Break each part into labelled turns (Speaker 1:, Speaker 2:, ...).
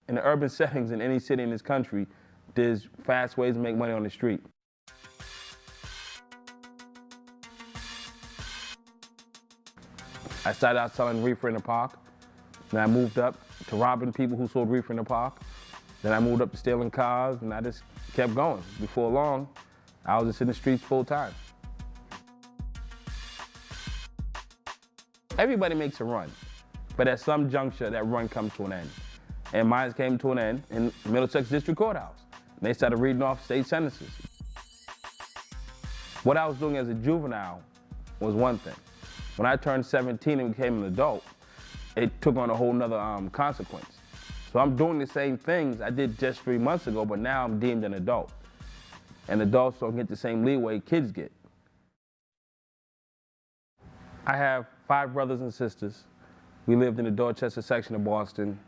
Speaker 1: In the urban settings in any city in this country, there's fast ways to make money on the street. I started out selling reefer in the park. Then I moved up to robbing people who sold reefer in the park. Then I moved up to stealing cars, and I just kept going. Before long, I was just in the streets full time. Everybody makes a run, but at some juncture, that run comes to an end. And mine came to an end in Middlesex District Courthouse. And they started reading off state sentences. What I was doing as a juvenile was one thing. When I turned 17 and became an adult, it took on a whole nother consequence. So I'm doing the same things I did just 3 months ago, but now I'm deemed an adult. And adults don't get the same leeway kids get. I have 5 brothers and sisters. We lived in the Dorchester section of Boston.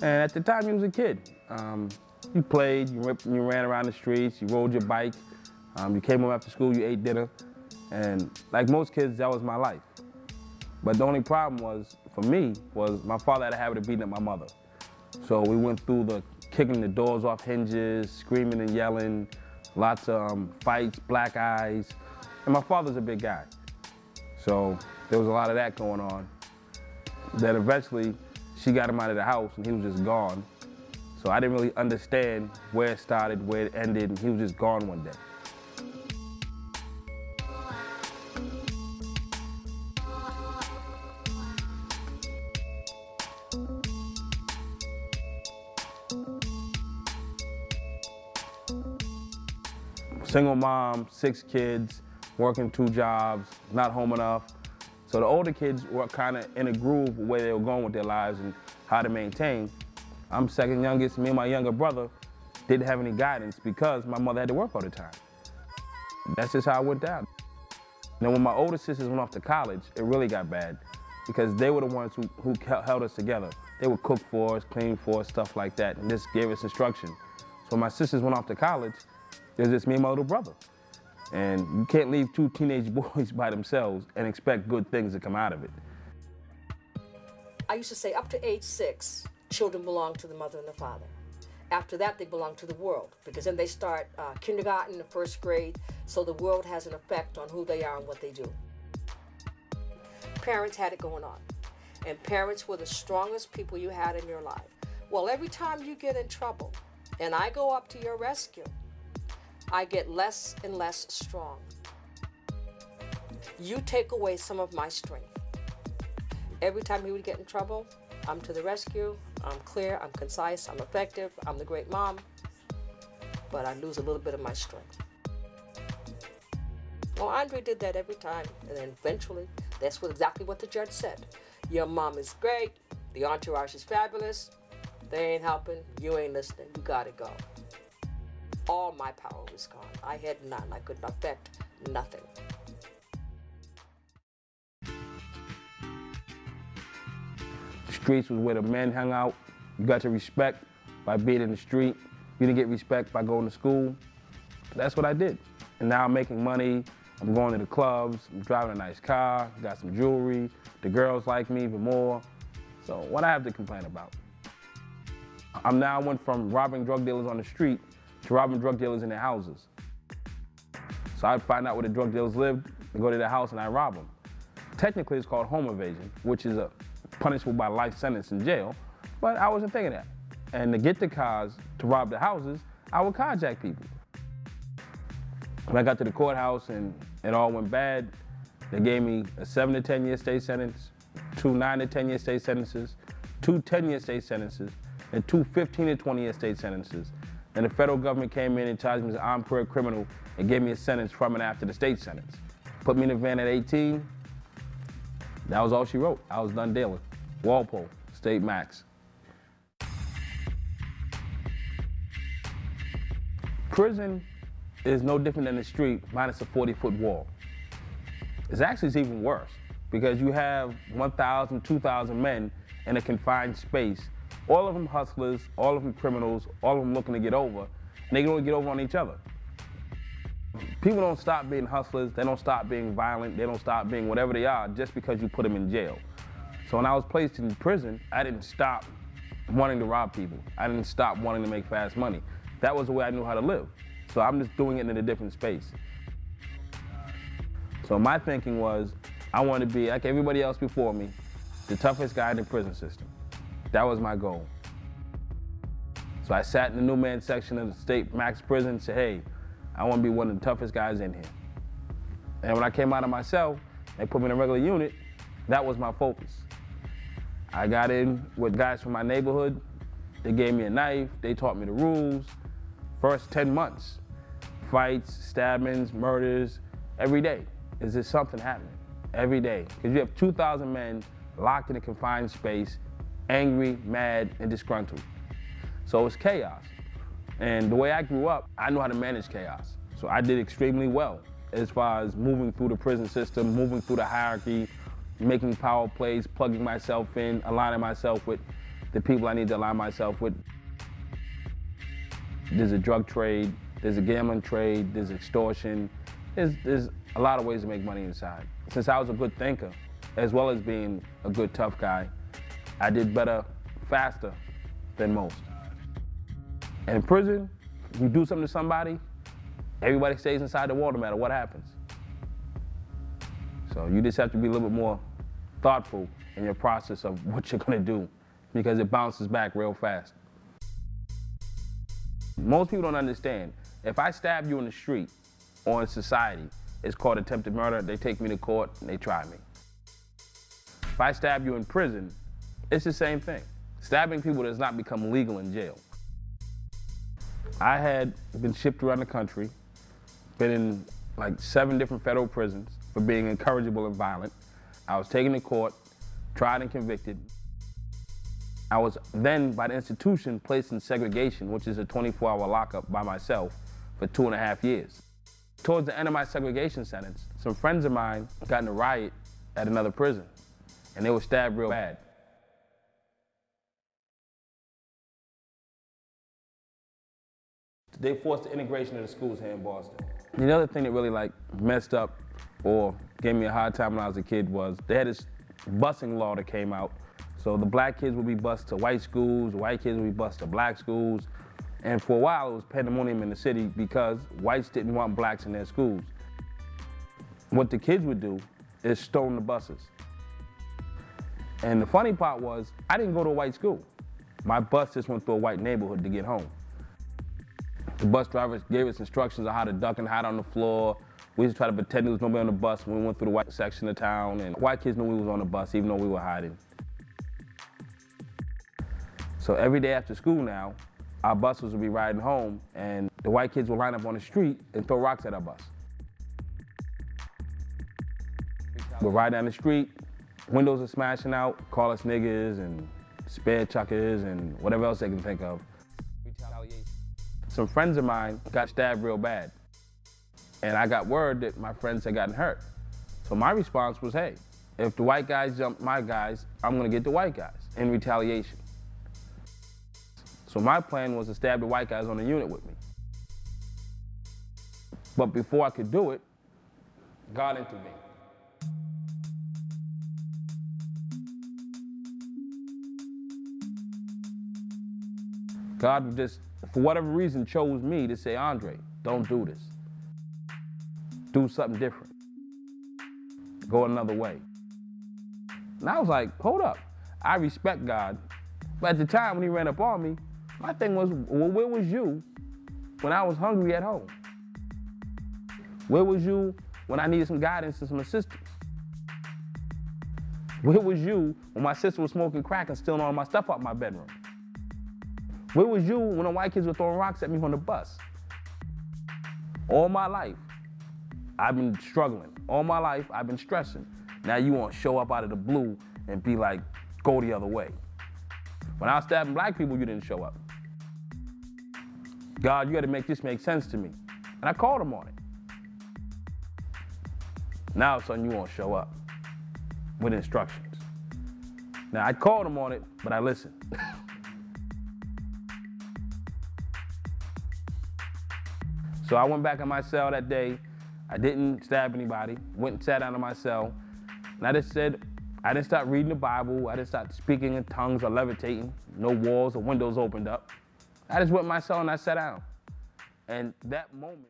Speaker 1: And at the time, you was a kid. You played, you ran around the streets, you rode your bike, you came home after school, you ate dinner. And like most kids, that was my life. But the only problem was, for me, was my father had a habit of beating up my mother. So we went through the kicking the doors off hinges, screaming and yelling, lots of fights, black eyes. And my father's a big guy. So there was a lot of that going on. Then eventually, she got him out of the house and he was just gone. So I didn't really understand where it started, where it ended, and he was just gone one day. Single mom, 6 kids, working 2 jobs, not home enough. So the older kids were kind of in a groove of where they were going with their lives and how to maintain. I'm second youngest. Me and my younger brother didn't have any guidance because my mother had to work all the time. That's just how it went down. Then when my older sisters went off to college, it really got bad because they were the ones who held us together. They would cook for us, clean for us, stuff like that, and just gave us instruction. So when my sisters went off to college, it was just me and my little brother. And you can't leave 2 teenage boys by themselves and expect good things to come out of it.
Speaker 2: I used to say up to age 6, children belong to the mother and the father. After that, they belong to the world, because then they start kindergarten and 1st grade, so the world has an effect on who they are and what they do. Parents had it going on, and parents were the strongest people you had in your life. Well, every time you get in trouble, and I go up to your rescue, I get less and less strong. You take away some of my strength. Every time you would get in trouble, I'm to the rescue, I'm clear, I'm concise, I'm effective, I'm the great mom, but I lose a little bit of my strength. Well, Andre did that every time, and then eventually, that's exactly what the judge said. Your mom is great, the entourage is fabulous, they ain't helping, you ain't listening, you gotta go. All my power was gone. I had none. I could affect nothing.
Speaker 1: The streets was where the men hung out. You got your respect by being in the street. You didn't get respect by going to school. That's what I did. And now I'm making money. I'm going to the clubs. I'm driving a nice car. Got some jewelry. The girls like me even more. So what I have to complain about? I went from robbing drug dealers on the street to robbing drug dealers in their houses. So I'd find out where the drug dealers lived, and go to their house and I rob them. Technically, it's called home invasion, which is punishable by life sentence in jail, but I wasn't thinking that. And to get the cars to rob the houses, I would carjack people. When I got to the courthouse and it all went bad, they gave me a 7 to 10 year state sentence, 2 9 to 10 year state sentences, 2 10-year state sentences, and 2 15 to 20 year state sentences. And the federal government came in and charged me as an armed career criminal and gave me a sentence from and after the state sentence. Put me in the van at 18. That was all she wrote. I was done dealing. Walpole, state max. Prison is no different than the street minus a 40-foot wall. It's actually even worse because you have 1,000, 2,000 men in a confined space. All of them hustlers, all of them criminals, all of them looking to get over, and they can only get over on each other. People don't stop being hustlers, they don't stop being violent, they don't stop being whatever they are just because you put them in jail. So when I was placed in prison, I didn't stop wanting to rob people. I didn't stop wanting to make fast money. That was the way I knew how to live. So I'm just doing it in a different space. So my thinking was, I want to be, like everybody else before me, the toughest guy in the prison system. That was my goal. So I sat in the new man section of the state max prison and said, hey, I want to be one of the toughest guys in here. And when I came out of my cell, they put me in a regular unit, that was my focus. I got in with guys from my neighborhood. They gave me a knife, they taught me the rules. First 10 months, fights, stabbings, murders, every day. Is there something happening? Every day. Because you have 2,000 men locked in a confined space, angry, mad, and disgruntled. So it's chaos. And the way I grew up, I knew how to manage chaos. So I did extremely well as far as moving through the prison system, moving through the hierarchy, making power plays, plugging myself in, aligning myself with the people I need to align myself with. There's a drug trade, there's a gambling trade, there's extortion. There's a lot of ways to make money inside. Since I was a good thinker, as well as being a good tough guy, I did better faster than most. And in prison, you do something to somebody, everybody stays inside the wall no matter what happens. So you just have to be a little bit more thoughtful in your process of what you're gonna do, because it bounces back real fast. Most people don't understand. If I stab you in the street or in society, it's called attempted murder. They take me to court and they try me. If I stab you in prison, it's the same thing. Stabbing people does not become legal in jail. I had been shipped around the country, been in like 7 different federal prisons for being incorrigible and violent. I was taken to court, tried and convicted. I was then, by the institution, placed in segregation, which is a 24-hour lockup by myself for 2.5 years. Towards the end of my segregation sentence, some friends of mine got in a riot at another prison, and they were stabbed real bad. They forced the integration of the schools here in Boston. The other thing that really messed up or gave me a hard time when I was a kid was they had this busing law that came out. So the black kids would be bused to white schools, the white kids would be bused to black schools. And for a while, it was pandemonium in the city because whites didn't want blacks in their schools. What the kids would do is stone the buses. And the funny part was, I didn't go to a white school. My bus just went through a white neighborhood to get home. The bus drivers gave us instructions on how to duck and hide on the floor. We used to try to pretend there was nobody on the bus when we went through the white section of town, and white kids knew we was on the bus even though we were hiding. So every day after school now, our buses would be riding home, and the white kids would line up on the street and throw rocks at our bus. We'd ride down the street, windows are smashing out, call us niggas and spare chuckers and whatever else they can think of. Some friends of mine got stabbed real bad, and I got word that my friends had gotten hurt. So my response was, hey, if the white guys jump my guys, I'm gonna get the white guys in retaliation. So my plan was to stab the white guys on the unit with me. But before I could do it, God intervened. God just, for whatever reason, chose me to say, Andre, don't do this. Do something different. Go another way. And I was like, hold up. I respect God. But at the time when he ran up on me, my thing was, well, where was you when I was hungry at home? Where was you when I needed some guidance and some assistance? Where was you when my sister was smoking crack and stealing all my stuff out my bedroom? Where was you when the white kids were throwing rocks at me on the bus? All my life, I've been struggling. All my life, I've been stressing. Now you want to show up out of the blue and be like, go the other way. When I was stabbing black people, you didn't show up. God, you got to make this make sense to me. And I called him on it. Now all of a sudden you won't show up with instructions. Now I called him on it, but I listened. So I went back in my cell that day. I didn't stab anybody, went and sat down in my cell. And I just said, I didn't start reading the Bible. I didn't start speaking in tongues or levitating. No walls or windows opened up. I just went in my cell and I sat down. And that moment.